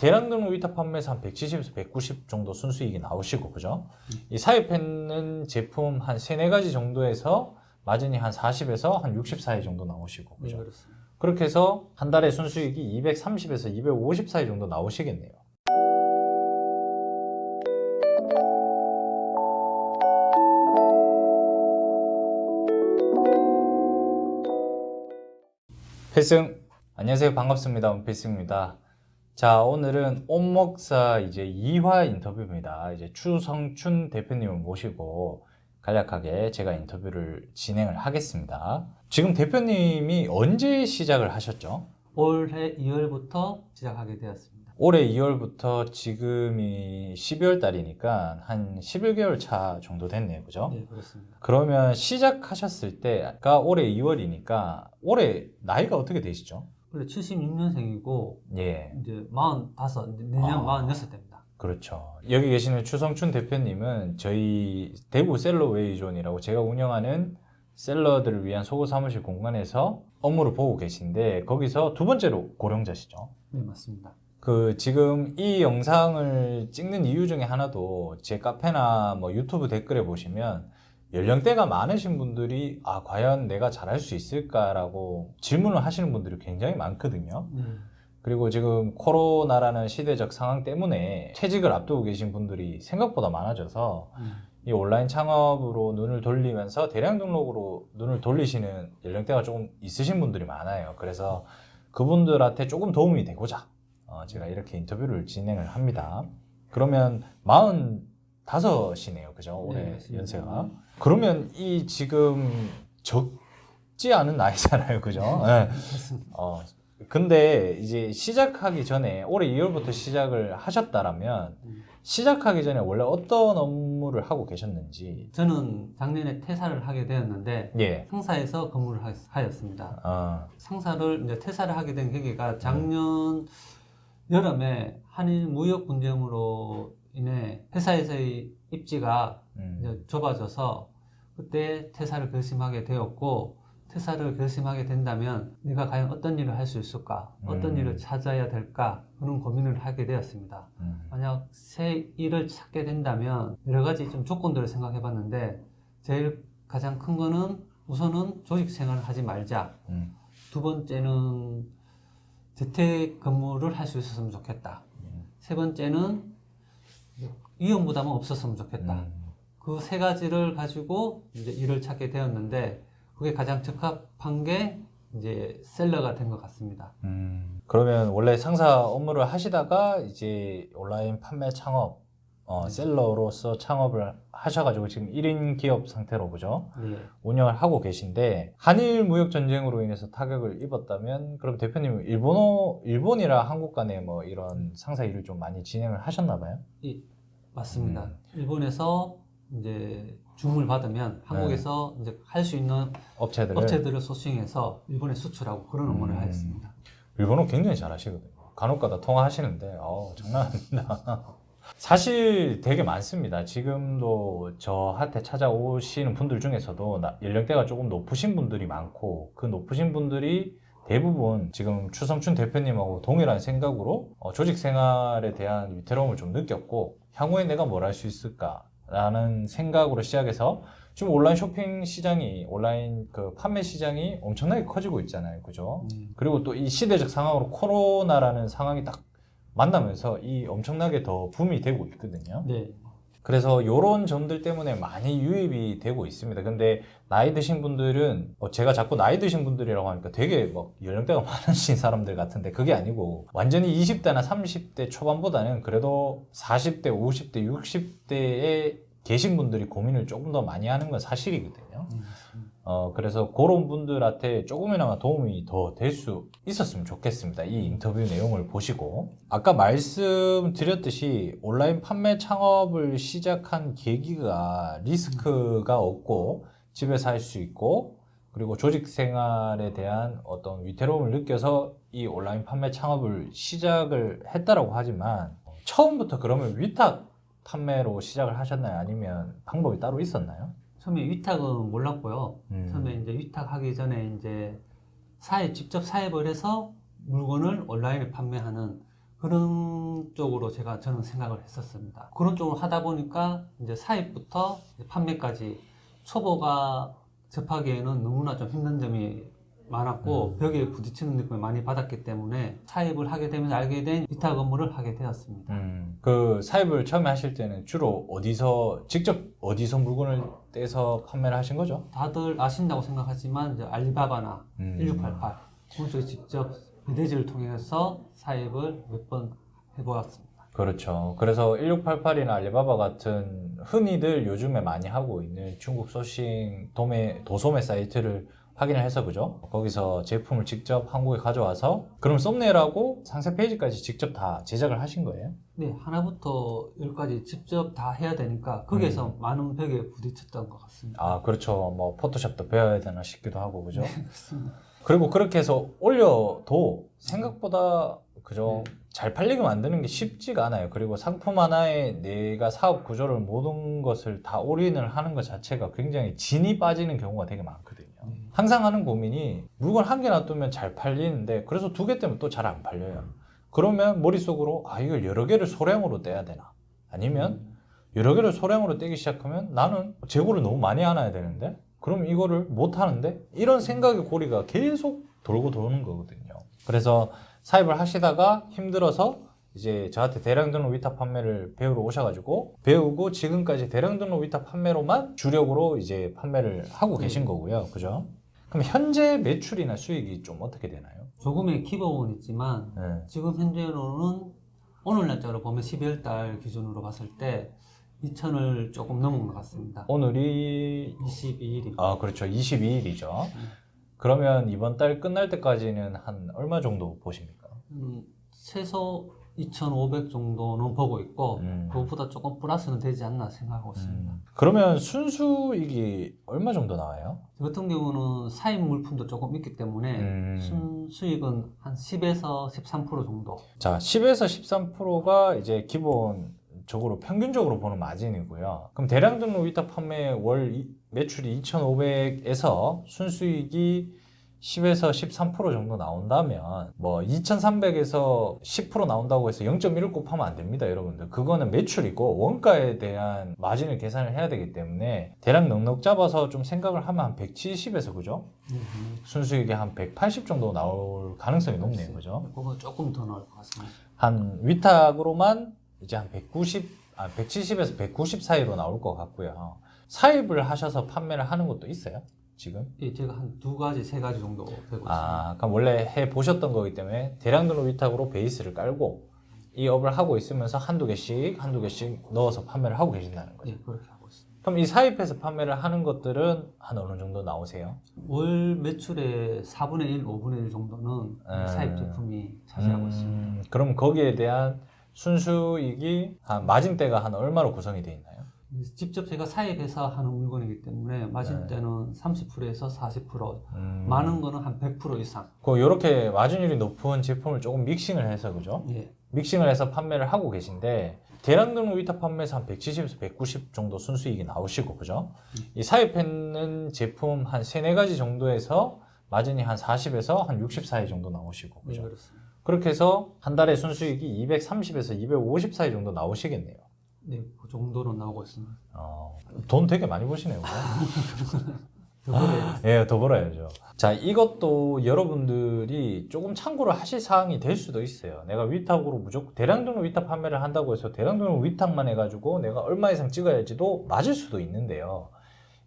대량 등록 위탁 판매에서 한 170에서 190 정도 순수익이 나오시고, 그죠? 이 사입했는 제품 한 3, 4가지 정도에서 마진이 한 40에서 한 60 사이 정도 나오시고, 그죠? 네, 그렇습니다. 그렇게 해서 한 달에 순수익이 230에서 250 사이 정도 나오시겠네요. 필승! 안녕하세요. 반갑습니다. 필승입니다. 자, 오늘은 온목사 이제 2화 인터뷰입니다. 이제 추성춘 대표님을 모시고 간략하게 제가 인터뷰를 진행을 하겠습니다. 지금 대표님이 언제 시작을 하셨죠? 올해 2월부터 시작하게 되었습니다. 올해 2월부터 지금이 12월 달이니까 한 11개월 차 정도 됐네요. 그죠? 네, 그렇습니다. 그러면 시작하셨을 때가 올해 2월이니까 올해 나이가 어떻게 되시죠? 원래 76년생이고 예. 이제 45, 내년 46대입니다. 그렇죠. 여기 계시는 추성춘 대표님은 저희 대구 셀러웨이존이라고 제가 운영하는 셀러들을 위한 소고 사무실 공간에서 업무를 보고 계신데 거기서 두 번째로 고령자시죠. 네, 맞습니다. 그 지금 이 영상을 찍는 이유 중에 하나도 제 카페나 뭐 유튜브 댓글에 보시면 연령대가 많으신 분들이 과연 내가 잘할 수 있을까라고 질문을 하시는 분들이 굉장히 많거든요. 네. 그리고 지금 코로나라는 시대적 상황 때문에 퇴직을 앞두고 계신 분들이 생각보다 많아져서 이 온라인 창업으로 눈을 돌리면서 대량 등록으로 눈을 돌리시는 연령대가 조금 있으신 분들이 많아요. 그래서 그분들한테 조금 도움이 되고자 제가 이렇게 인터뷰를 진행을 합니다. 그러면 45이네요. 그죠? 올해 네, 연세가. 그러면 이 지금 적지 않은 나이잖아요. 그죠? 네. 근데 이제 시작하기 전에 올해 2월부터 시작을 하셨다라면 시작하기 전에 원래 어떤 업무를 하고 계셨는지. 저는 작년에 퇴사를 하게 되었는데 예. 상사에서 근무를 하였습니다. 상사를 이제 퇴사를 하게 된 계기가 작년 여름에 한일 무역 분쟁으로 인해 회사에서의 입지가 이제 좁아져서 그때 퇴사를 결심하게 되었고, 퇴사를 결심하게 된다면 내가 과연 어떤 일을 할 수 있을까, 어떤 일을 찾아야 될까, 그런 고민을 하게 되었습니다. 만약 새 일을 찾게 된다면 여러 가지 좀 조건들을 생각해 봤는데, 제일 가장 큰 거는 우선은 조직 생활을 하지 말자. 두 번째는 재택 근무를 할 수 있었으면 좋겠다. 세 번째는 위험 부담은 없었으면 좋겠다. 그 세 가지를 가지고 이제 일을 찾게 되었는데, 그게 가장 적합한 게 이제 셀러가 된 것 같습니다. 그러면 원래 상사 업무를 하시다가 이제 온라인 판매 창업, 셀러로서 창업을 하셔가지고 지금 1인 기업 상태로, 그죠? 네. 운영을 하고 계신데, 한일 무역 전쟁으로 인해서 타격을 입었다면, 그럼 대표님은 일본이랑 한국 간에 뭐 이런 상사 일을 좀 많이 진행을 하셨나 봐요? 예, 맞습니다. 일본에서 이제 주문을 받으면 한국에서 이제 할 수 있는 업체들을 소싱해서 일본에 수출하고 그런 업무를 하였습니다. 일본어 굉장히 잘하시거든요. 간혹가다 통화하시는데 장난 아닙니다. 사실 되게 많습니다. 지금도 저한테 찾아오시는 분들 중에서도 연령대가 조금 높으신 분들이 많고, 그 높으신 분들이 대부분 지금 추성춘 대표님하고 동일한 생각으로 조직 생활에 대한 위태로움을 좀 느꼈고, 향후에 내가 뭘 할 수 있을까라는 생각으로 시작해서 지금 온라인 쇼핑 시장이, 온라인 그 판매 시장이 엄청나게 커지고 있잖아요. 그죠? 그리고 또 이 시대적 상황으로 코로나라는 상황이 딱 만나면서 이 엄청나게 더 붐이 되고 있거든요. 네. 그래서 이런 점들 때문에 많이 유입이 되고 있습니다. 근데 나이 드신 분들은 제가 자꾸 나이 드신 분들이라고 하니까 되게 막 연령대가 많으신 사람들 같은데 그게 아니고 완전히 20대나 30대 초반보다는 그래도 40대, 50대, 60대에 계신 분들이 고민을 조금 더 많이 하는 건 사실이거든요. 그래서 그런 분들한테 조금이나마 도움이 더 될 수 있었으면 좋겠습니다. 이 인터뷰 내용을 보시고. 아까 말씀드렸듯이 온라인 판매 창업을 시작한 계기가 리스크가 없고 집에서 할 수 있고, 그리고 조직 생활에 대한 어떤 위태로움을 느껴서 이 온라인 판매 창업을 시작을 했다라고 하지만, 처음부터 그러면 위탁 판매로 시작을 하셨나요? 아니면 방법이 따로 있었나요? 처음에 위탁은 몰랐고요. 처음에 이제 위탁하기 전에 이제 직접 사입을 해서 물건을 온라인에 판매하는 그런 쪽으로 저는 생각을 했었습니다. 그런 쪽으로 하다 보니까 이제 사입부터 판매까지 초보가 접하기에는 너무나 좀 힘든 점이 많았고 벽에 부딪히는 느낌을 많이 받았기 때문에 사입을 하게 되면서 알게 된 위탁 업무를 하게 되었습니다. 그 사입을 처음에 하실 때는 주로 직접 어디서 물건을 떼서 판매를 하신 거죠? 다들 아신다고 생각하지만 이제 알리바바나 1688 그런 쪽에 직접 배대지를 통해서 사입을 몇 번 해보았습니다. 그렇죠. 그래서 1688이나 알리바바 같은 흔히들 요즘에 많이 하고 있는 중국 소싱 도소매 사이트를 확인을 해서 그죠? 거기서 제품을 직접 한국에 가져와서 그럼 썸네일하고 상세 페이지까지 직접 다 제작을 하신 거예요? 네, 하나부터 열까지 직접 다 해야 되니까 거기에서 많은 벽에 부딪혔던 것 같습니다. 아, 그렇죠. 뭐 포토샵도 배워야 되나 싶기도 하고 그죠? 그렇습니다. 그리고 그렇게 해서 올려도 생각보다 그죠? 잘 팔리게 만드는 게 쉽지가 않아요. 그리고 상품 하나에 내가 사업 구조를 모든 것을 다 올인을 하는 것 자체가 굉장히 진이 빠지는 경우가 되게 많거든요. 항상 하는 고민이 물건 한 개 놔두면 잘 팔리는데 그래서 두 개 때문에 또 잘 안 팔려요. 그러면 머릿속으로 이걸 여러 개를 소량으로 떼야 되나? 아니면 여러 개를 소량으로 떼기 시작하면 나는 재고를 너무 많이 안아야 되는데 그럼 이거를 못 하는데 이런 생각의 고리가 계속 돌고 도는 거거든요. 그래서 사입을 하시다가 힘들어서 이제 저한테 대량 등록 위탁 판매를 배우러 오셔가지고 배우고 지금까지 대량 등록 위탁 판매로만 주력으로 이제 판매를 하고 계신 거고요. 그죠? 그럼 현재 매출이나 수익이 좀 어떻게 되나요? 조금의 기복은 있지만 네. 지금 현재로는 오늘 날짜로 보면 12월 달 기준으로 봤을 때 2천을 조금 넘은 것 같습니다. 오늘이 22일입니다. 그렇죠. 22일이죠. 그러면 이번 달 끝날 때까지는 한 얼마 정도 보십니까? 최소 2,500 정도는 보고 있고 그것보다 조금 플러스는 되지 않나 생각하고 있습니다. 그러면 순수익이 얼마 정도 나와요? 저 같은 경우는 사입 물품도 조금 있기 때문에 순수익은 한 10에서 13% 정도. 자, 10에서 13%가 이제 기본적으로 평균적으로 보는 마진이고요. 그럼 대량 등록 위탁 판매 월 매출이 2,500에서 순수익이 10에서 13% 정도 나온다면 뭐 2,300에서 10% 나온다고 해서 0.1을 곱하면 안 됩니다, 여러분들. 그거는 매출이고 원가에 대한 마진을 계산을 해야 되기 때문에 대략 넉넉 잡아서 좀 생각을 하면 한 170에서 그죠? 순수익이 한 180 정도 나올 가능성이 높네요, 그죠? 그건 조금 더 나올 것 같습니다. 한 위탁으로만 이제 한 170에서 190 사이로 나올 것 같고요. 사입을 하셔서 판매를 하는 것도 있어요? 지금? 예, 제가 한 2가지, 3가지 정도 되고 있습니다. 그럼 원래 해 보셨던 거기 때문에 대량 등록 위탁으로 베이스를 깔고 이 업을 하고 있으면서 한두 개씩 넣어서 판매를 하고 계신다는 거죠. 예, 그렇게 하고 있습니다. 그럼 이 사입해서 판매를 하는 것들은 한 어느 정도 나오세요? 월 매출의 4분의 1, 5분의 1 정도는 사입 제품이 차지하고 있습니다. 그럼 거기에 대한 순수익이 마진대가 한 얼마로 구성이 되어 있나요? 직접 제가 사입해서 하는 물건이기 때문에 마진대는 30%에서 40%, 많은 거는 한 100% 이상. 이렇게 마진율이 높은 제품을 조금 믹싱을 해서 그죠? 예. 믹싱을 해서 판매를 하고 계신데 대량 등록 위탁 판매에서 한 170에서 190 정도 순수익이 나오시고 그죠? 이 사입했는 제품 한 3-4가지 정도에서 마진이 한 40에서 한 60 사이 정도 나오시고 그죠? 네, 그렇습니다. 그렇게 해서 한 달에 순수익이 230에서 250 사이 정도 나오시겠네요. 네, 그 정도로 나오고 있습니다. 돈 되게 많이 버시네요. 더 벌어야죠. 예, 더 벌어야죠. 자, 이것도 여러분들이 조금 참고를 하실 사항이 될 수도 있어요. 내가 위탁으로 무조건 대량 등록 위탁 판매를 한다고 해서 대량 등록 위탁만 해가지고 내가 얼마 이상 찍어야지도 맞을 수도 있는데요.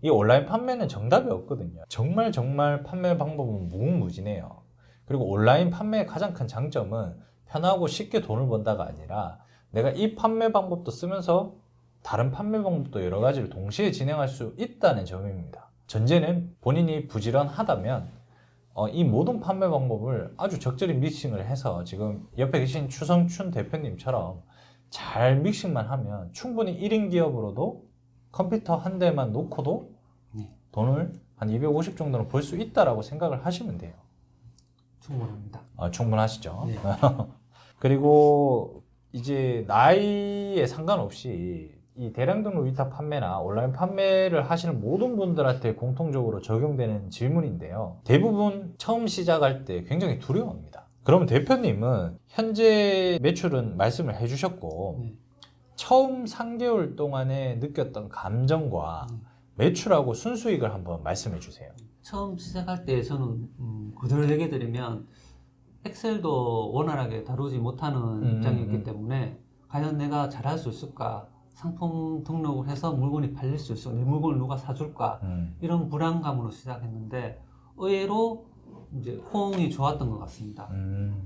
이 온라인 판매는 정답이 없거든요. 정말 판매 방법은 무궁무진해요. 그리고 온라인 판매의 가장 큰 장점은 편하고 쉽게 돈을 번다가 아니라 내가 이 판매 방법도 쓰면서 다른 판매 방법도 여러 가지를 동시에 진행할 수 있다는 점입니다. 전제는 본인이 부지런하다면 이 모든 판매 방법을 아주 적절히 믹싱을 해서 지금 옆에 계신 추성춘 대표님처럼 잘 믹싱만 하면 충분히 1인 기업으로도 컴퓨터 한 대만 놓고도 돈을 한 250 정도는 벌 수 있다라고 생각을 하시면 돼요. 충분합니다. 충분하시죠? 네. 그리고 이제 나이에 상관없이 이 대량 등록 위탁 판매나 온라인 판매를 하시는 모든 분들한테 공통적으로 적용되는 질문인데요. 대부분 처음 시작할 때 굉장히 두려워합니다. 그러면 대표님은 현재 매출은 말씀을 해주셨고 네. 처음 3개월 동안에 느꼈던 감정과 매출하고 순수익을 한번 말씀해 주세요. 처음 시작할 때 저는 그대로 얘기 드리면 엑셀도 원활하게 다루지 못하는 입장이었기 때문에 과연 내가 잘할 수 있을까? 상품 등록을 해서 물건이 팔릴 수 있을까? 내 물건을 누가 사줄까? 이런 불안감으로 시작했는데 의외로 이제 호응이 좋았던 것 같습니다.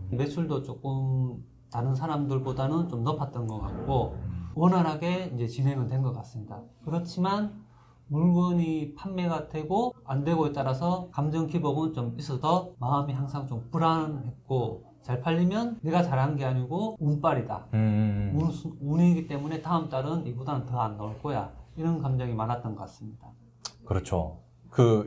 매출도 조금 다른 사람들보다는 좀 높았던 것 같고 원활하게 이제 진행은 된 것 같습니다. 그렇지만 물건이 판매가 되고 안 되고에 따라서 감정 기복은 좀 있어서 마음이 항상 좀 불안했고 잘 팔리면 내가 잘한 게 아니고 운빨이다. 운이기 때문에 다음 달은 이보다는 더 안 나올 거야. 이런 감정이 많았던 것 같습니다. 그렇죠.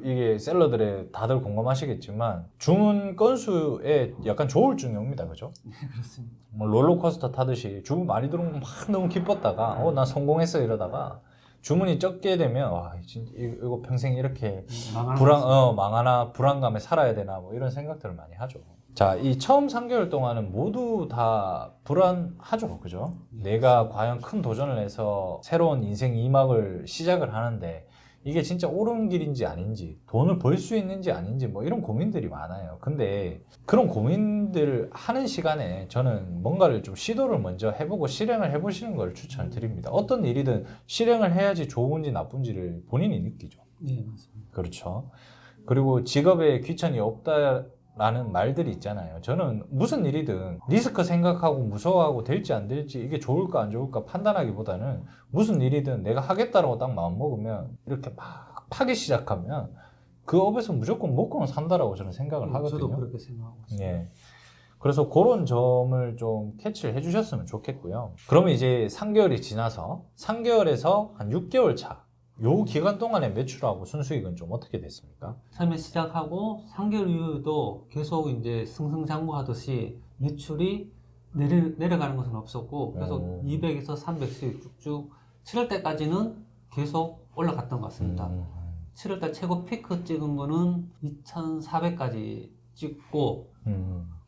이게 셀러들에 다들 공감하시겠지만 주문 건수에 약간 조울증이 옵니다. 그죠? 네, 그렇습니다. 뭐 롤러코스터 타듯이 주문 많이 들어오면 막 너무 기뻤다가 나 성공했어 이러다가 주문이 적게 되면 와 진짜 이거 평생 이렇게 망하나 불안감에 살아야 되나 뭐 이런 생각들을 많이 하죠. 자, 이 처음 3개월 동안은 모두 다 불안하죠. 그죠? 내가 과연 큰 도전을 해서 새로운 인생 2막을 시작을 하는데 이게 진짜 옳은 길인지 아닌지, 돈을 벌 수 있는지 아닌지 뭐 이런 고민들이 많아요. 근데 그런 고민들을 하는 시간에 저는 뭔가를 좀 시도를 먼저 해보고 실행을 해보시는 걸 추천을 드립니다. 어떤 일이든 실행을 해야지 좋은지 나쁜지를 본인이 느끼죠. 네, 맞습니다. 그렇죠. 그리고 직업에 귀천이 없다라는 말들이 있잖아요. 저는 무슨 일이든 리스크 생각하고 무서워하고 될지 안 될지 이게 좋을까 안 좋을까 판단하기보다는 무슨 일이든 내가 하겠다라고 딱 마음먹으면 이렇게 막 파기 시작하면 그 업에서 무조건 먹고는 산다라고 저는 생각을 하거든요. 저도 그렇게 생각하고 있습니다. 예. 그래서 그런 점을 좀 캐치를 해주셨으면 좋겠고요. 그러면 이제 3개월이 지나서 3개월에서 한 6개월 차, 요 기간 동안의 매출하고 순수익은 좀 어떻게 됐습니까? 처음에 시작하고 3개월 이후에도 계속 이제 승승장구하듯이 매출이 내려가는 것은 없었고 계속 200에서 300씩 쭉쭉 7월 때까지는 계속 올라갔던 것 같습니다. 7월 달 최고 피크 찍은 거는 2,400까지 찍고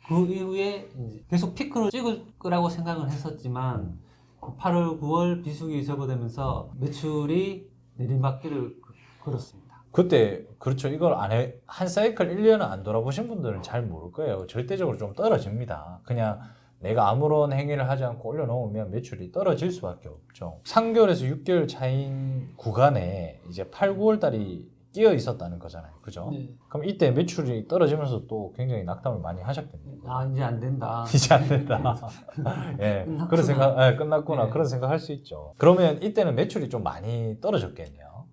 그 이후에 이제 계속 피크를 찍을 거라고 생각을 했었지만 8월, 9월 비수기 접어들면서 매출이 내리막길을 걸었습니다. 그때 그렇죠. 이걸 한 사이클 1년을 안 돌아보신 분들은 잘 모를 거예요. 절대적으로 좀 떨어집니다. 그냥 내가 아무런 행위를 하지 않고 올려놓으면 매출이 떨어질 수밖에 없죠. 3개월에서 6개월 차인 구간에 이제 8, 9월 달이 끼어 있었다는 거잖아요. 그죠? 네. 그럼 이때 매출이 떨어지면서 또 굉장히 낙담을 많이 하셨겠네요. 아, 이제 안 된다. 이제 안 된다. 예, 끝났구나. 그런 생각, 예, 끝났구나. 네. 그런 생각 할 수 있죠. 그러면 이때는 매출이 좀 많이 떨어졌겠네요.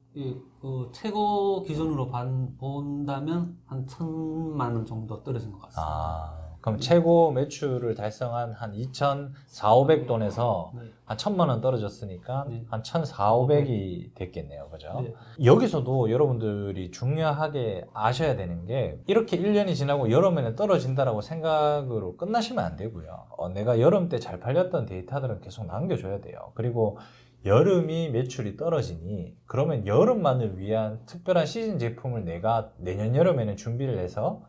그 최고 기준으로 본다면 한 1,000만 원 정도 떨어진 것 같습니다. 아, 그럼 최고 매출을 달성한 한 2,400~500돈에서 네. 한 1,000만 원 떨어졌으니까 네. 한 1,400~500이 됐겠네요. 그죠? 네. 여기서도 여러분들이 중요하게 아셔야 되는 게 이렇게 1년이 지나고 여름에는 떨어진다라고 생각으로 끝나시면 안 되고요. 내가 여름 때 잘 팔렸던 데이터들은 계속 남겨줘야 돼요. 그리고 여름이 매출이 떨어지니 그러면 여름만을 위한 특별한 시즌 제품을 내가 내년 여름에는 준비를 해서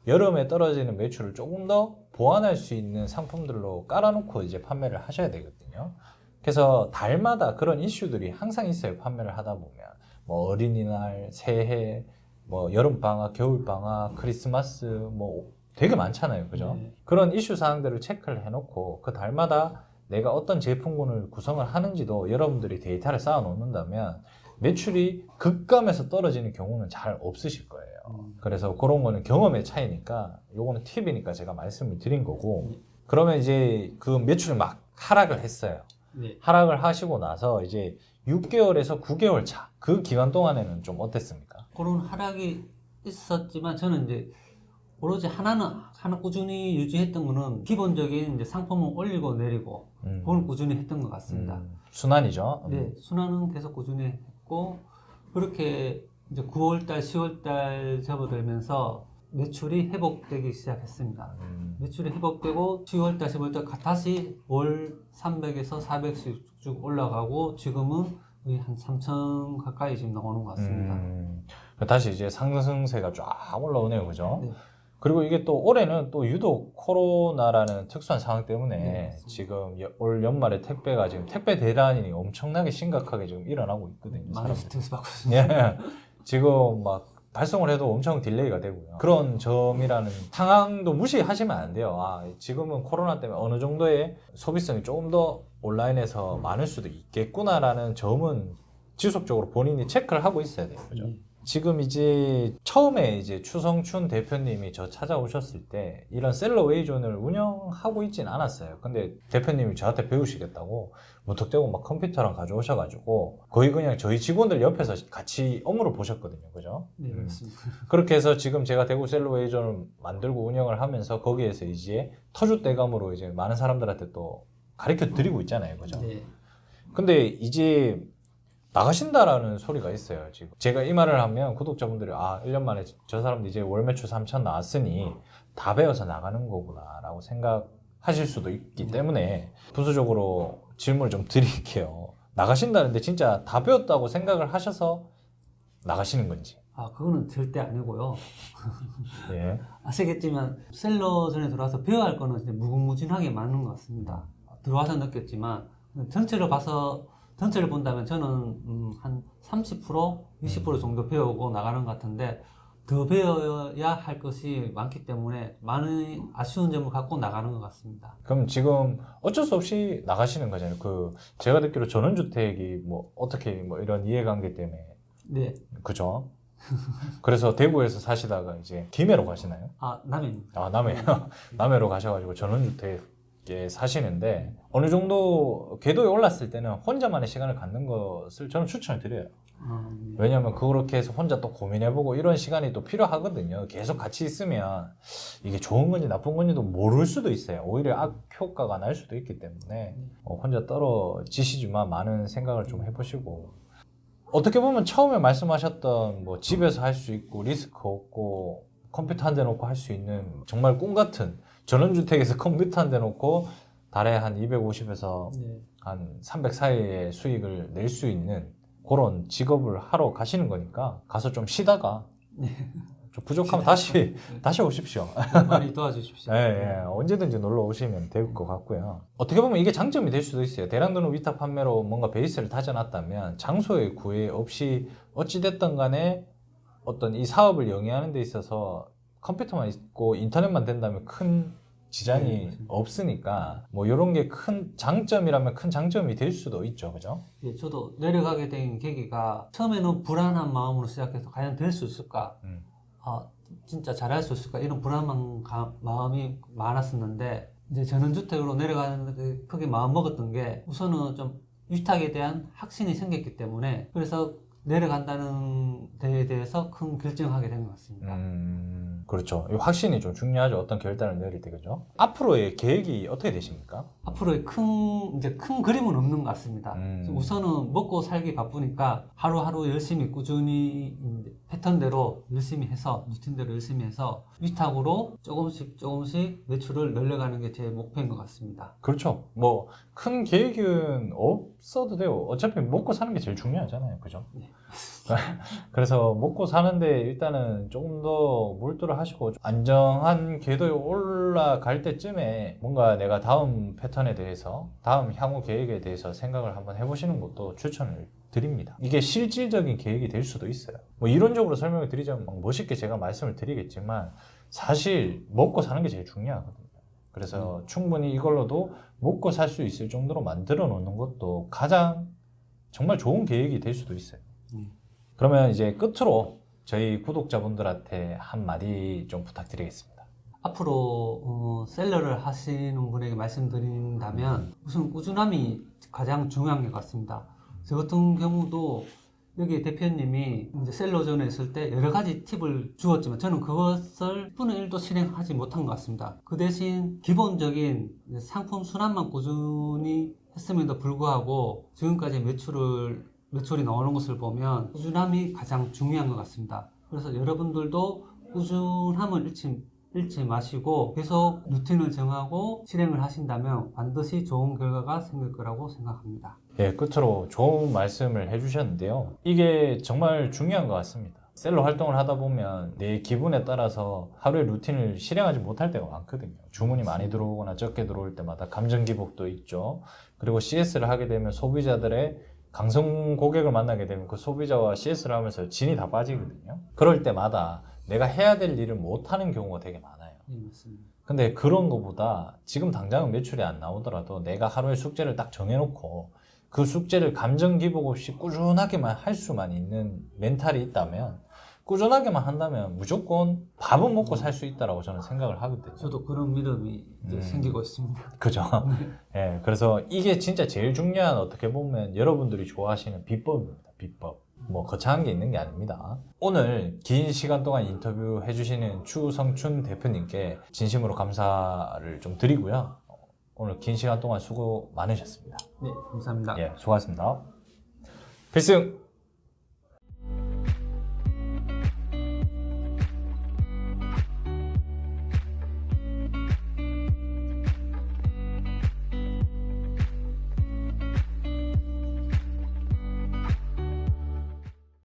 여름에 떨어지는 매출을 조금 더 보완할 수 있는 상품들로 깔아놓고 이제 판매를 하셔야 되거든요. 그래서 달마다 그런 이슈들이 항상 있어요. 판매를 하다 보면 뭐 어린이날, 새해, 뭐 여름방학, 겨울방학, 크리스마스 뭐 되게 많잖아요. 그죠? 네. 그런 이슈 사항들을 체크를 해놓고 그 달마다 내가 어떤 제품군을 구성을 하는지도 여러분들이 데이터를 쌓아 놓는다면 매출이 급감해서 떨어지는 경우는 잘 없으실 거예요. 그래서 그런 거는 경험의 차이니까 요거는 팁이니까 제가 말씀을 드린 거고 그러면 이제 그 매출이 막 하락을 했어요. 네. 하락을 하시고 나서 이제 6개월에서 9개월 차 그 기간 동안에는 좀 어땠습니까? 그런 하락이 있었지만 저는 이제 오로지 하나 꾸준히 유지했던 거는 기본적인 이제 상품을 올리고 내리고 그걸 꾸준히 했던 것 같습니다. 순환이죠. 네, 순환은 계속 꾸준히 했고 그렇게 이제 9월달, 10월달 접어들면서 매출이 회복되기 시작했습니다. 매출이 회복되고 10월달, 10월달 다시 월 300에서 400씩 쭉 올라가고 지금은 거의 한 3,000 가까이 지금 나오는 것 같습니다. 다시 이제 상승세가 쫙 올라오네요. 그죠? 네. 그리고 이게 또 올해는 또 유독 코로나라는 특수한 상황 때문에 네, 지금 올 연말에 택배가 지금 택배 대란이 엄청나게 심각하게 지금 일어나고 있거든요. 많이 사람들이. 스트레스 받고 있습니다. 예. 지금 막 발송을 해도 엄청 딜레이가 되고요. 그런 점이라는 상황도 무시하시면 안 돼요. 아, 지금은 코로나 때문에 어느 정도의 소비성이 조금 더 온라인에서 많을 수도 있겠구나라는 점은 지속적으로 본인이 체크를 하고 있어야 돼요. 그죠? 지금 이제 처음에 이제 추성춘 대표님이 저 찾아오셨을 때 이런 셀러 웨이존을 운영하고 있진 않았어요. 근데 대표님이 저한테 배우시겠다고 무턱대고 막 컴퓨터랑 가져오셔가지고 거의 그냥 저희 직원들 옆에서 같이 업무를 보셨거든요. 그죠? 네, 그렇습니다. 그렇게 해서 지금 제가 대구 셀러 웨이존을 만들고 운영을 하면서 거기에서 이제 터줏대감으로 이제 많은 사람들한테 또 가르쳐 드리고 있잖아요. 그죠? 네. 근데 이제 나가신다라는 소리가 있어요. 지금 제가 이 말을 하면 구독자분들이 1년 만에 저 사람도 이제 월 매출 3천 나왔으니 다 배워서 나가는 거구나 라고 생각하실 수도 있기 때문에 부수적으로 질문을 좀 드릴게요. 나가신다는데 진짜 다 배웠다고 생각을 하셔서 나가시는 건지. 그거는 절대 아니고요. 예. 아시겠지만 셀러전에 들어와서 배워야 할 거는 이제 무궁무진하게 많은 것 같습니다. 들어와서 느꼈지만 전체를 본다면 저는 한 30%, 20% 정도 배우고 나가는 것 같은데 더 배워야 할 것이 많기 때문에 많은 아쉬운 점을 갖고 나가는 것 같습니다. 그럼 지금 어쩔 수 없이 나가시는 거잖아요. 제가 듣기로 전원주택이 뭐 어떻게 뭐 이런 이해관계 때문에. 네. 그죠? 그래서 대구에서 사시다가 이제 김해로 가시나요? 남해입니다. 남해요. 남해로 가셔가지고 전원주택에 사시는데 어느 정도 궤도에 올랐을 때는 혼자만의 시간을 갖는 것을 저는 추천을 드려요. 네. 왜냐면 그렇게 해서 혼자 또 고민해보고 이런 시간이 또 필요하거든요. 계속 같이 있으면 이게 좋은 건지 나쁜 건지도 모를 수도 있어요. 오히려 악효과가 날 수도 있기 때문에 혼자 떨어지시지만 많은 생각을 좀 해보시고, 어떻게 보면 처음에 말씀하셨던 뭐 집에서 할 수 있고 리스크 없고 컴퓨터 한 대 놓고 할 수 있는 정말 꿈 같은 전원주택에서 컴퓨터 한 대 놓고 달에 한 250에서 네. 한 300 사이의 수익을 낼 수 있는 그런 직업을 하러 가시는 거니까 가서 좀 쉬다가 좀 부족하면 다시 오십시오. 많이 도와주십시오. 예, 언제든지 놀러 오시면 될 것 같고요. 어떻게 보면 이게 장점이 될 수도 있어요. 대량도는 위탁 판매로 뭔가 베이스를 다져놨다면 장소의 구애 없이 어찌됐든 간에 어떤 이 사업을 영위하는 데 있어서 컴퓨터만 있고 인터넷만 된다면 큰 지장이 없으니까 뭐 이런 게 큰 장점이라면 큰 장점이 될 수도 있죠. 그죠? 예, 저도 내려가게 된 계기가 처음에는 불안한 마음으로 시작해서 과연 될 수 있을까? 진짜 잘할 수 있을까? 이런 불안한 마음이 많았었는데 이제 전원주택으로 내려가는 크게 마음 먹었던 게 우선은 좀 위탁에 대한 확신이 생겼기 때문에 그래서 내려간다는 데에 대해서 큰 결정하게 된 것 같습니다. 그렇죠. 이 확신이 좀 중요하죠. 어떤 결단을 내릴 때. 그죠? 앞으로의 계획이 어떻게 되십니까? 앞으로의 큰 그림은 없는 것 같습니다. 우선은 먹고 살기 바쁘니까 하루하루 열심히 꾸준히 패턴대로 열심히 해서 루틴대로 열심히 해서 위탁으로 조금씩 매출을 늘려가는 게 제 목표인 것 같습니다. 그렇죠. 뭐 큰 계획은 없어도 돼요. 어차피 먹고 사는 게 제일 중요하잖아요. 그죠? 네. 그래서 먹고 사는데 일단은 조금 더 몰두를 하시고 안정한 궤도에 올라갈 때쯤에 뭔가 내가 다음 패턴에 대해서 다음 향후 계획에 대해서 생각을 한번 해보시는 것도 추천을 드립니다. 이게 실질적인 계획이 될 수도 있어요. 뭐 이론적으로 설명을 드리자면 막 멋있게 제가 말씀을 드리겠지만 사실 먹고 사는 게 제일 중요하거든요. 그래서 충분히 이걸로도 먹고 살 수 있을 정도로 만들어 놓는 것도 가장 정말 좋은 계획이 될 수도 있어요. 그러면 이제 끝으로 저희 구독자분들한테 한마디 좀 부탁드리겠습니다. 앞으로 셀러를 하시는 분에게 말씀드린다면 우선 꾸준함이 가장 중요한 것 같습니다. 저 같은 경우도 여기 대표님이 이제 셀러존에 있을 때 여러 가지 팁을 주었지만 저는 그것을 10분의 1도 실행하지 못한 것 같습니다. 그 대신 기본적인 상품 순환만 꾸준히 했음에도 불구하고 지금까지 매출이 나오는 것을 보면 꾸준함이 가장 중요한 것 같습니다. 그래서 여러분들도 꾸준함을 잃지 마시고 계속 루틴을 정하고 실행을 하신다면 반드시 좋은 결과가 생길 거라고 생각합니다. 예, 끝으로 좋은 말씀을 해주셨는데요. 이게 정말 중요한 것 같습니다. 셀러 활동을 하다 보면 내 기분에 따라서 하루의 루틴을 실행하지 못할 때가 많거든요. 주문이 많이 들어오거나 적게 들어올 때마다 감정 기복도 있죠. 그리고 CS를 하게 되면 소비자들의 강성 고객을 만나게 되면 그 소비자와 CS를 하면서 진이 다 빠지거든요. 그럴 때마다 내가 해야 될 일을 못하는 경우가 되게 많아요. 네, 맞습니다. 근데 그런 거보다 지금 당장은 매출이 안 나오더라도 내가 하루에 숙제를 딱 정해놓고 그 숙제를 감정 기복 없이 꾸준하게만 할 수만 있는 멘탈이 있다면, 꾸준하게만 한다면 무조건 밥은 먹고 살 수 있다라고 저는 생각을 하거든요. 저도 그런 믿음이 이제 생기고 있습니다. 그죠? 예, 그래서 이게 진짜 제일 중요한, 어떻게 보면 여러분들이 좋아하시는 비법입니다. 비법. 뭐 거창한 게 있는 게 아닙니다. 오늘 긴 시간 동안 인터뷰 해주시는 추성춘 대표님께 진심으로 감사를 좀 드리고요. 오늘 긴 시간 동안 수고 많으셨습니다. 네, 감사합니다. 예, 수고하셨습니다. 필승!